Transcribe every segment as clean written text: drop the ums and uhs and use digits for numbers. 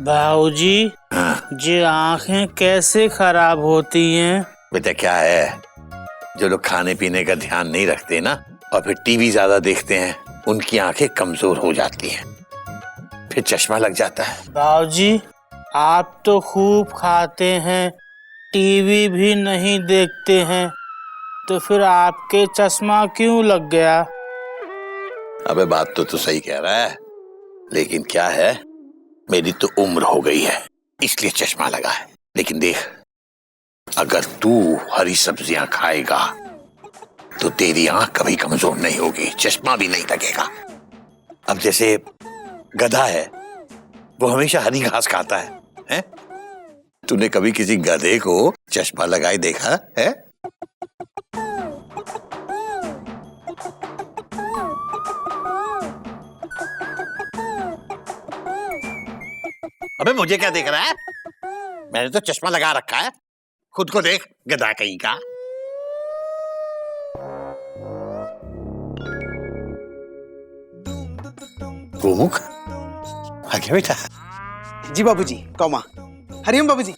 भाऊजी, ये आँखें कैसे खराब होती हैं? बेटा क्या है, जो लोग खाने पीने का ध्यान नहीं रखते ना और फिर टीवी ज्यादा देखते हैं, उनकी आंखें कमजोर हो जाती हैं, फिर चश्मा लग जाता है। भाऊजी, आप तो खूब खाते हैं, टीवी भी नहीं देखते हैं, तो फिर आपके चश्मा क्यों लग गया? अबे बात तो तू सही कह रहा है, लेकिन क्या है, मेरी तो उम्र हो गई है इसलिए चश्मा लगा है। लेकिन देख, अगर तू हरी सब्जियां खाएगा तो तेरी आंख कभी कमजोर नहीं होगी, चश्मा भी नहीं लगेगा। अब जैसे गधा है, वो हमेशा हरी घास खाता है? तूने कभी किसी गधे को चश्मा लगाए देखा है? अबे मुझे क्या देख रहा है? मैंने तो चश्मा लगा रखा है, खुद को देख गधा कहीं का। गोमुख आ गया बेटा। जी बाबूजी। कौमा। हरिओम बाबूजी।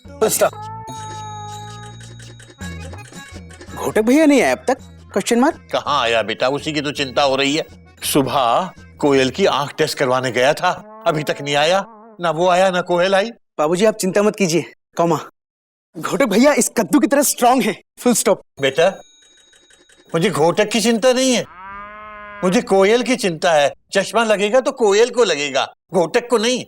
घोटक भैया नहीं आए अब तक? Question mark. कहाँ आया बेटा, उसी की तो चिंता हो रही है। सुबह कोयल की आंख टेस्ट करवाने गया था, अभी तक नहीं आया, ना वो आया ना कोयल आई। बाबूजी आप चिंता मत कीजिए, कौमा, घोटक भैया इस कद्दू की तरह स्ट्रांग है, फुल स्टॉप। बेटा मुझे घोटक की चिंता नहीं है, मुझे कोयल की चिंता है। चश्मा लगेगा तो कोयल को लगेगा, घोटक को नहीं।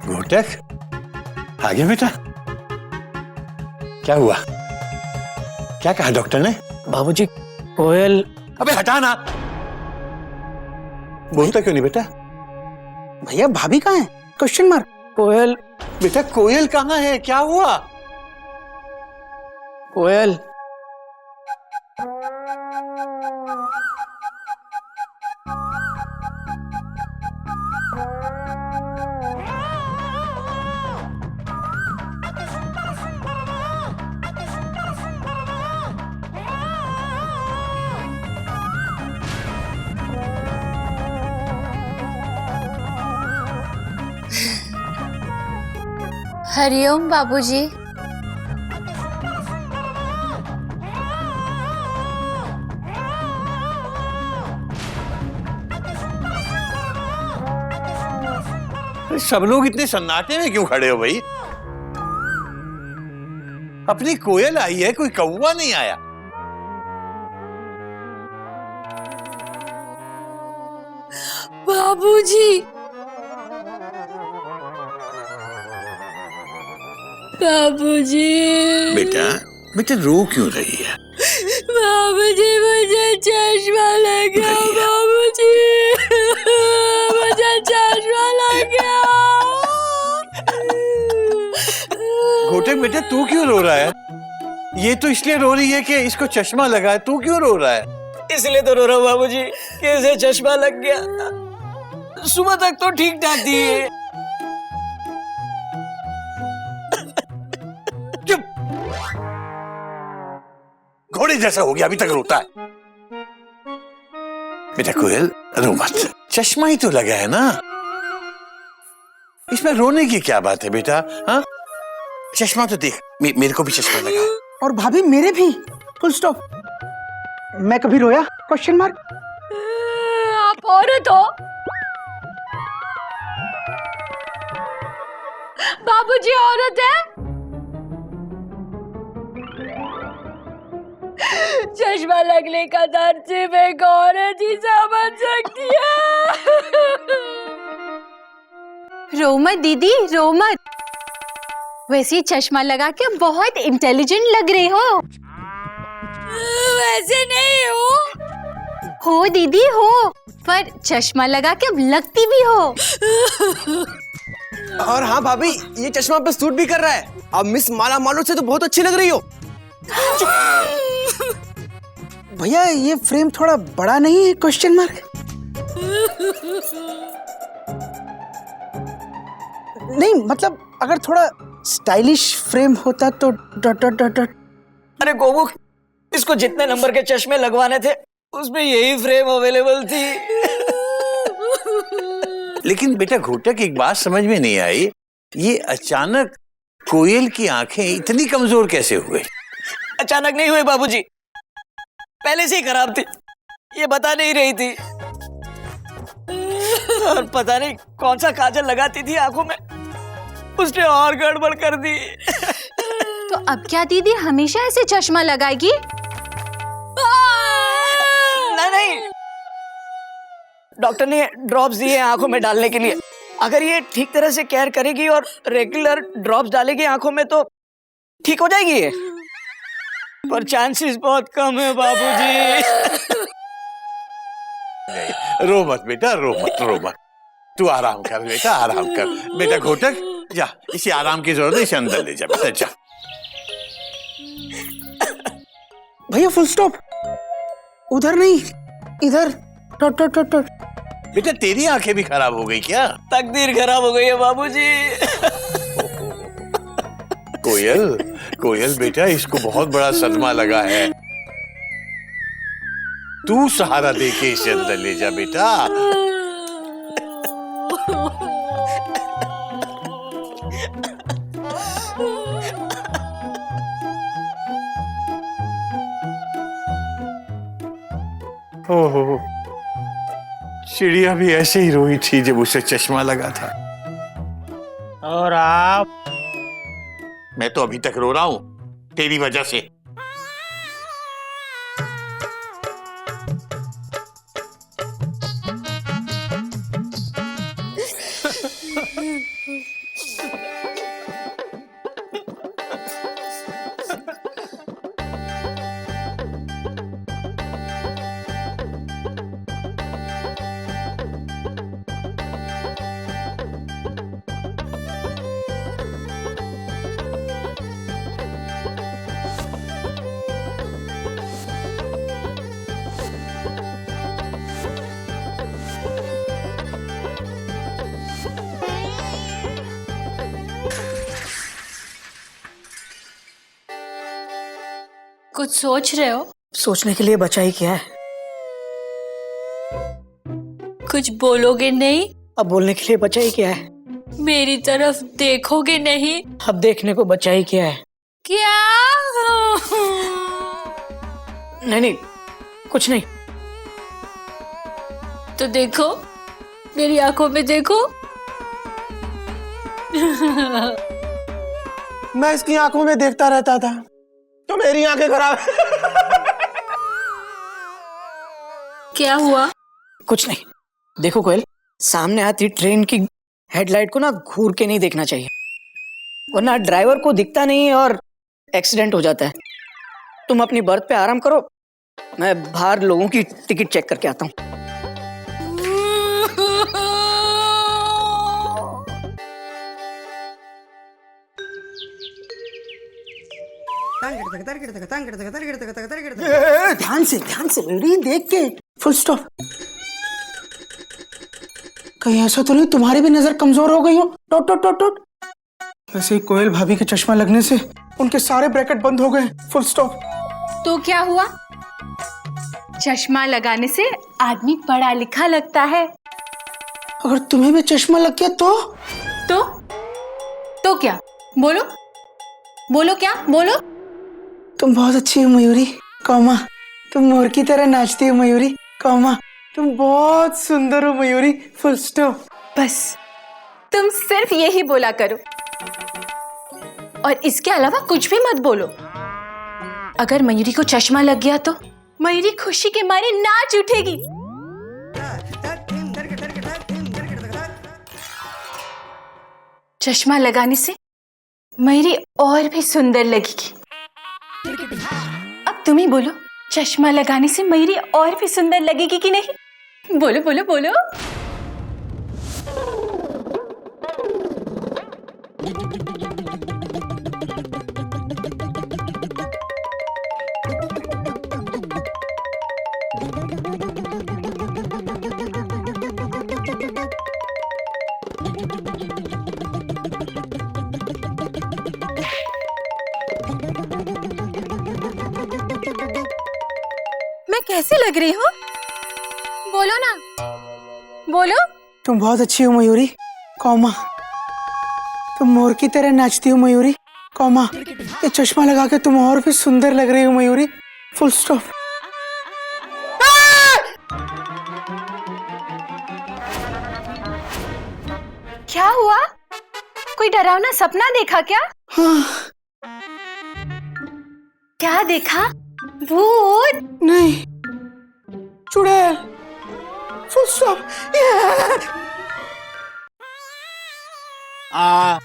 घोटक आ गया बेटा। क्या हुआ, क्या कहा डॉक्टर ने? बाबूजी, कोयल। अबे हटा ना, बोलता क्यों नहीं बेटा? भैया भाभी कहाँ है? Question mark. कोयल। बेटा कोयल कहाँ है, क्या हुआ? कोयल। हरिओम बाबूजी। सब लोग इतने सन्नाटे में क्यों खड़े हो भाई? अपनी कोयल आई है, कोई कौवा नहीं आया। बाबूजी, बाबूजी। बेटा बेटा रो क्यों रही है? बाबूजी मुझे चश्मा लग गया, बाबूजी मुझे चश्मा लग गया। घोटक बेटा तू क्यों रो रहा है? ये तो इसलिए रो रही है कि इसको चश्मा लगा है, तू क्यों रो रहा है? इसलिए तो रो रहा हूँ बाबूजी कि इसे चश्मा लग गया। सुबह तक तो ठीक ठाक थी। चुप, घोड़े जैसा हो गया, अभी तक रोता है। बेटा कोयल रो मत, चश्मा ही तो लगा है ना, इसमें रोने की क्या बात है बेटा? हाँ चश्मा तो देख, मेरे को भी चश्मा लगा है। और भाभी मेरे भी, फुल स्टॉप। मैं कभी रोया? Question mark. आप औरत हो? बाबूजी औरत है? चश्मा लगने का दर्द सिर्फ एक औरत ही समझ सकती है। रो मत दीदी, रो मत। वैसे चश्मा लगा के बहुत इंटेलिजेंट लग रही हो। वैसे नहीं हो दीदी, हो, पर चश्मा लगा के अब लगती भी हो। और हाँ भाभी, ये चश्मा पे सूट भी कर रहा है। अब मिस माला मालो से तो बहुत अच्छी लग रही हो। भैया ये फ्रेम थोड़ा बड़ा नहीं है? Question mark. नहीं मतलब अगर थोड़ा स्टाइलिश फ्रेम होता तो डॉट डॉट डॉट डॉट। अरे गोमुख, इसको जितने नंबर के चश्मे लगवाने थे उसमें यही फ्रेम अवेलेबल थी। लेकिन बेटा घोटक, एक बात समझ में नहीं आई, ये अचानक कोयल की आंखें इतनी कमजोर कैसे हुए? अचानक नहीं हुए बाबूजी, पहले से ही खराब थी, ये बता नहीं रही थी। और पता नहीं कौन सा काजल लगाती थी आंखों में, उसने और गड़बड़ कर दी। तो अब क्या दीदी हमेशा ऐसे चश्मा लगाएगी? नहीं, डॉक्टर ने ड्रॉप्स दिए हैं आंखों में डालने के लिए। अगर ये ठीक तरह से केयर करेगी और रेगुलर ड्रॉप्स डालेगी आंखों में तो ठीक हो जाएगी ये, पर चांसेस बहुत कम है बाबूजी। रो मत बेटा, रो मत। तू आराम कर बेटा, आराम कर। बेटा घोटक, जा, इसे आराम की जरूरत है, इसे अंदर ले जा बेटा, जा। भैया फुल स्टॉप, उधर नहीं, इधर। टट। बेटा तेरी आंखें भी खराब हो गई क्या? तकदीर खराब हो गई है बाबूजी। कोयल बेटा, इसको बहुत बड़ा सदमा लगा है। तू सहारा दे के इसे अंदर ले जा बेटा। ओहो, चिड़िया भी ऐसे ही रोई थी जब उसे चश्मा लगा था। और आप? मैं तो अभी तक रो रहा हूं तेरी वजह से। कुछ सोच रहे हो? सोचने के लिए बचा ही क्या है? कुछ बोलोगे नहीं? अब बोलने के लिए बचा ही क्या है? मेरी तरफ देखोगे नहीं? अब देखने को बचा ही क्या है? क्या? नहीं, कुछ नहीं। तो देखो, मेरी आंखों में देखो। मैं इसकी आंखों में देखता रहता था तो मेरी आंखें खराब। क्या हुआ? कुछ नहीं। देखो कोयल, सामने आती ट्रेन की हेडलाइट को ना घूर के नहीं देखना चाहिए, वरना ड्राइवर को दिखता नहीं और एक्सीडेंट हो जाता है। तुम अपनी बर्थ पे आराम करो, मैं बाहर लोगों की टिकट चेक करके आता हूँ। ध्यान से मेरी देख के। Full stop. कहीं ऐसा तो नहीं तुम्हारी भी नजर कमजोर हो गई हो? टोट। वैसे ही कोयल भाभी के चश्मा लगने से उनके सारे ब्रैकेट बंद हो गए। Full stop. तो क्या हुआ? चश्मा लगाने से आदमी पढ़ा लिखा लगता है। अगर तुम्हें भी चश्मा लग गया तो क्या? बोलो क्या? बोलो। तुम बहुत अच्छी हो मयूरी, कौमा। तुम मोर की तरह नाचती हो मयूरी, कौमा। तुम बहुत सुंदर हो मयूरी, फुल स्टॉप। बस तुम सिर्फ यही बोला करो और इसके अलावा कुछ भी मत बोलो। अगर मयूरी को चश्मा लग गया तो मयूरी खुशी के मारे नाच उठेगी। चश्मा लगाने से मयूरी और भी सुंदर लगेगी। अब तुम ही बोलो, चश्मा लगाने से मयूरी और भी सुंदर लगेगी कि नहीं? बोलो बोलो बोलो। कैसे लग रही हो? बोलो ना, बोलो। तुम बहुत अच्छी हो मयूरी, कौमा। तुम मोर की तरह नाचती हो मयूरी, कौमा। ये चश्मा लगा के तुम और भी सुंदर लग रही हो मयूरी, फुल स्टॉप। क्या हुआ? कोई डरावना सपना देखा क्या? हाँ। क्या देखा? भूत? नहीं, चुड़ैल, फुल स्टॉप। आ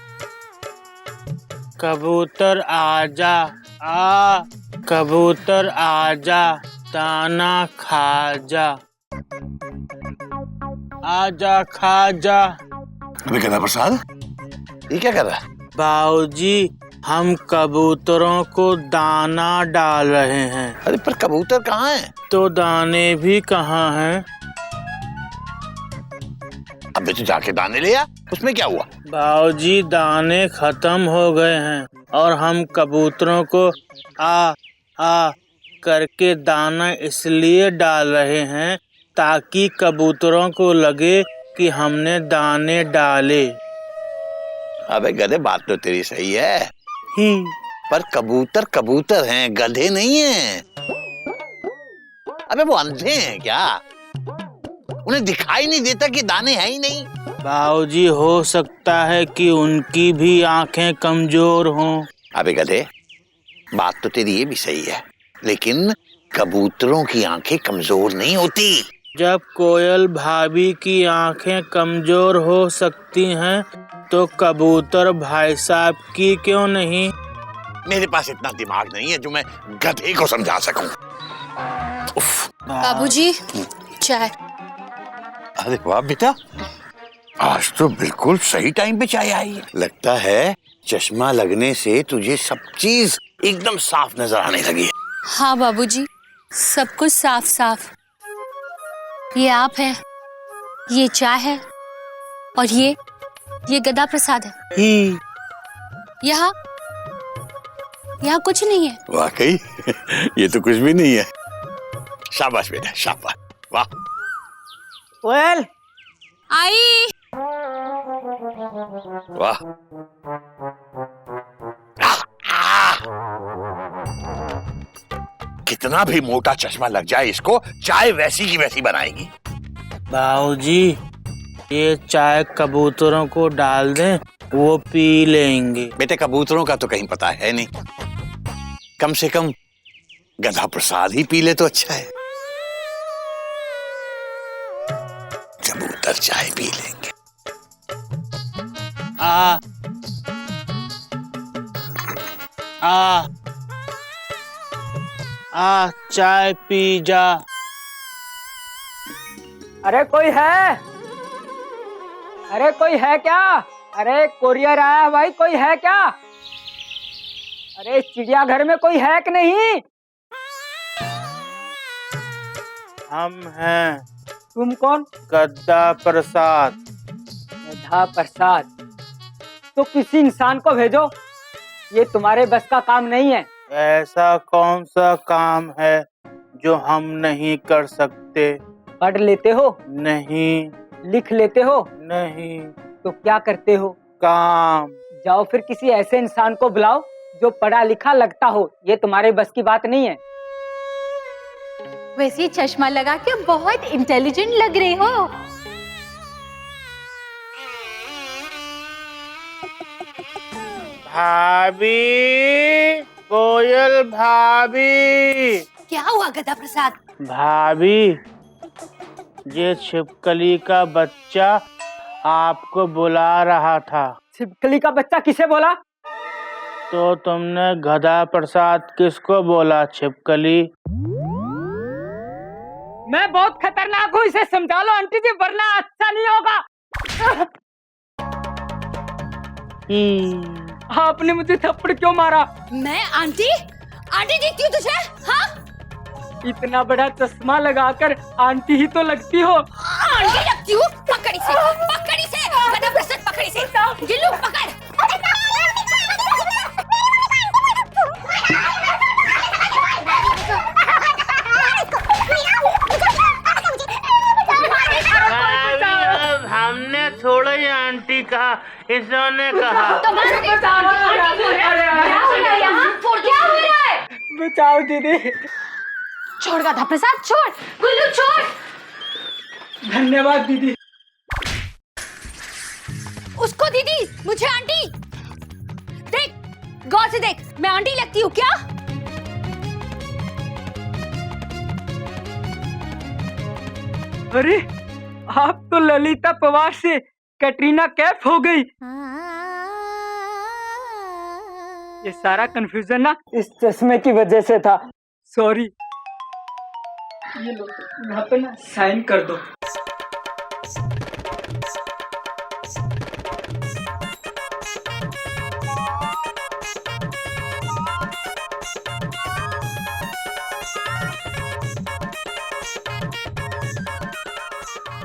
कबूतर आजा, आ कबूतर आजा, दाना खा जा, आजा खा जा। अबे गधा प्रसाद, ये क्या कर रहा है? बाबूजी, हम कबूतरों को दाना डाल रहे हैं। अरे पर कबूतर कहाँ है? तो दाने भी कहाँ हैं? अबे तू जाके दाने ले आ, उसमें क्या हुआ? बाबूजी, दाने खत्म हो गए हैं और हम कबूतरों को आ करके दाना इसलिए डाल रहे हैं ताकि कबूतरों को लगे कि हमने दाने डाले। अबे गधे, बात तो तेरी सही है, पर कबूतर कबूतर हैं, गधे नहीं हैं। अबे वो अंधे हैं क्या? उन्हें दिखाई नहीं देता कि दाने हैं ही नहीं? बाबूजी, हो सकता है कि उनकी भी आंखें कमजोर हों। अबे गधे, बात तो तेरी ये भी सही है, लेकिन कबूतरों की आंखें कमजोर नहीं होती। जब कोयल भाभी की आंखें कमजोर हो सकती हैं, तो कबूतर भाई साहब की क्यों नहीं? मेरे पास इतना दिमाग नहीं है जो मैं गधे को समझा सकूं। बाबूजी, चाय। अरे वाह बेटा, आज तो बिल्कुल सही टाइम पे चाय आई है। लगता है चश्मा लगने से तुझे सब चीज एकदम साफ नजर आने लगी है। हाँ बाबूजी, सब कुछ साफ साफ। ये आप है, ये चाय है, और ये गधा प्रसाद है। यहाँ कुछ नहीं है। वाकई ये तो कुछ भी नहीं है। शाबाश बेटा, शाबाश, वाह। कोयल, आई। वाह। कितना भी मोटा चश्मा लग जाए इसको, चाय वैसी की वैसी बनाएगी। बाबूजी, ये चाय कबूतरों को डाल दें, वो पी लेंगे। बेटे, कबूतरों का तो कहीं पता है नहीं, कम से कम गधा प्रसाद ही पी ले तो अच्छा है। कबूतर चाय पी लेंगे। आ चाय पी जा। अरे कोई है? अरे कोई है क्या? अरे कोरियर आया है भाई, कोई है क्या? अरे चिड़ियाघर में कोई है कि नहीं? हम हैं। तुम कौन? गद्दा प्रसाद। गधा प्रसाद? तो किसी इंसान को भेजो, ये तुम्हारे बस का काम नहीं है। ऐसा कौन सा काम है जो हम नहीं कर सकते? पढ़ लेते हो? नहीं। लिख लेते हो? नहीं। तो क्या करते हो? काम। जाओ फिर किसी ऐसे इंसान को बुलाओ जो पढ़ा लिखा लगता हो, ये तुम्हारे बस की बात नहीं है। वैसे चश्मा लगा के बहुत इंटेलिजेंट लग रहे हो। भाभी, कोयल भाभी। क्या हुआ गधा प्रसाद? भाभी, ये छिपकली का बच्चा आपको बुला रहा था। छिपकली का बच्चा किसे बोला? तो तुमने गधा प्रसाद किसको बोला? छिपकली। मैं बहुत खतरनाक हूँ, इसे समझा लो आंटी जी, वरना अच्छा नहीं होगा। आपने मुझे थप्पड़ क्यों मारा? मैं आंटी दिखती हूँ तुझे? हाँ? इतना बड़ा चश्मा लगाकर आंटी ही तो लगती हो। आंटी लगती हूँ? पकड़ी से गधा प्रसाद, पकड़ी से गिल्लू पकड़। इसने कहा। बचाओ दीदी। छोड़ गधा प्रसाद, छोड़ गुल्लू, छोड़। धन्यवाद दीदी। उसको दीदी, मुझे आंटी। देख, गौर से देख, मैं आंटी लगती हूँ क्या? अरे आप तो ललिता पवार से कैटरीना कैफ हो गई। ये सारा कंफ्यूजन ना इस चश्मे की वजह से था। सॉरी। ये लो, यहाँ पे ना साइन कर दो।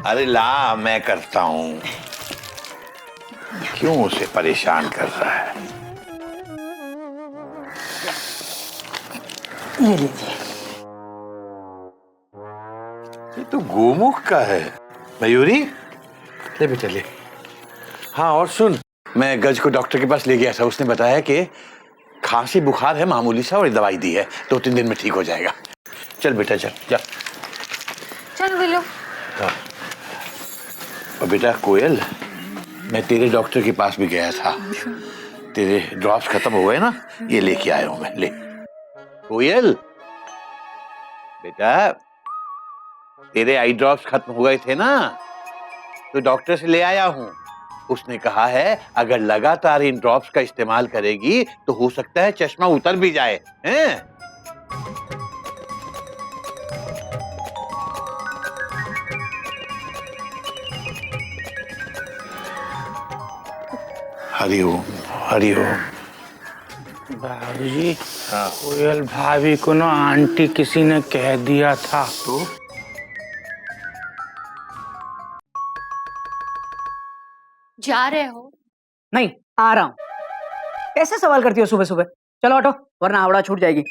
अरे ला, मैं करता हूँ। क्यों उसे परेशान कर रहा है? ये लीजिए। ये तो गोमुख का है। मयूरी, ले बेटा ले। हाँ, और सुन, मैं गज को डॉक्टर के पास ले गया था। उसने बताया कि खांसी बुखार है मामूली सा, और दवाई दी है, 2-3 दिन में ठीक हो जाएगा। चल बेटा, चल जा। चल गुल्लू। हाँ। और बेटा कोयल, मैं तेरे डॉक्टर के पास भी गया था। तेरे ड्रॉप्स खत्म हो गए ना, ये लेके आया हूं मैं। ले कोयल बेटा, तेरे आई ड्रॉप्स खत्म हो गए थे ना, तो डॉक्टर से ले आया हूं। उसने कहा है अगर लगातार इन ड्रॉप्स का इस्तेमाल करेगी तो हो सकता है चश्मा उतर भी जाए। हैं? हरिओम हरिओम। बाबूजी, कोयल भाभी को ना आंटी किसी ने कह दिया था। तो जा रहे हो? नहीं, आ रहा हूँ। कैसे सवाल करती हो सुबह सुबह? चलो ऑटो, वरना हावड़ा छूट जाएगी।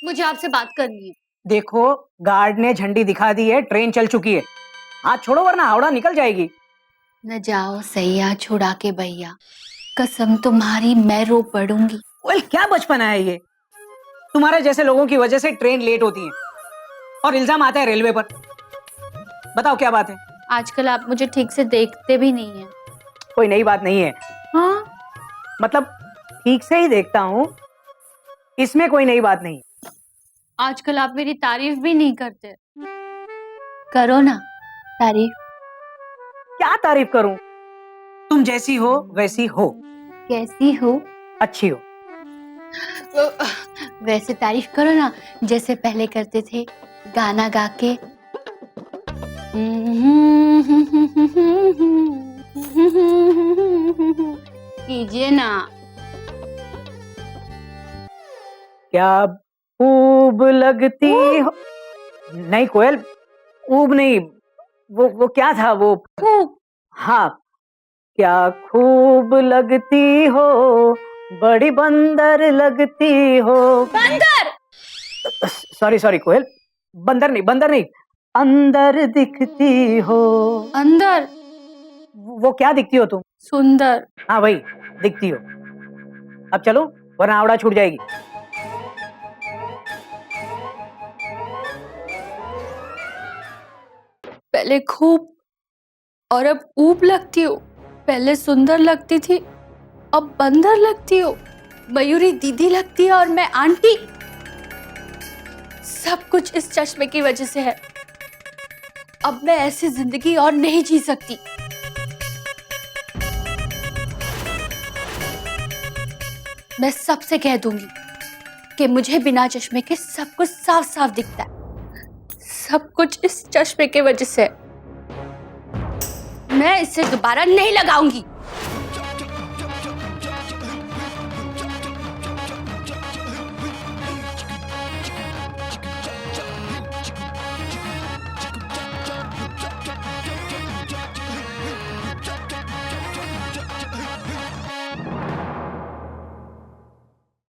मुझे आपसे बात करनी है। देखो, गार्ड ने झंडी दिखा दी है, ट्रेन चल चुकी है। हाथ छोड़ो वरना हावड़ा निकल जाएगी। न जाओ सैया छुड़ा के भैया, कसम तुम्हारी मैं रो पड़ूंगी। वेल, क्या बचपना है ये? तुम्हारे जैसे लोगों की वजह से ट्रेन लेट होती है और इल्जाम आता है रेलवे पर। बताओ क्या बात है? आजकल आप मुझे ठीक से देखते भी नहीं हैं। कोई नई बात नहीं है। हाँ? मतलब ठीक से ही देखता हूँ, इसमें कोई नई बात नहीं। आजकल आप मेरी तारीफ भी नहीं करते। करो ना तारीफ। क्या तारीफ करूं? तुम जैसी हो वैसी हो। कैसी हो? अच्छी हो। वैसे तारीफ करो ना, जैसे पहले करते थे, गाना गा के। कीजिए ना। क्या ऊब लगती हो? नहीं कोयल, ऊब नहीं, वो क्या था वो? हाँ, क्या खूब लगती हो, बड़ी बंदर लगती हो। बंदर? सॉरी कोयल, बंदर नहीं, अंदर दिखती हो। अंदर? वो क्या दिखती हो तुम? सुंदर। हाँ भाई, दिखती हो। अब चलो वरना हावड़ा छूट जाएगी। पहले खूब और अब ऊब लगती हो। पहले सुंदर लगती थी, अब बंदर लगती हो। मयूरी दीदी लगती है और मैं आंटी। सब कुछ इस चश्मे की वजह से है। अब मैं ऐसी जिंदगी और नहीं जी सकती। मैं सबसे कह दूंगी कि मुझे बिना चश्मे के सब कुछ साफ साफ दिखता है। सब कुछ इस चश्मे की वजह से। मैं इसे दोबारा नहीं लगाऊंगी।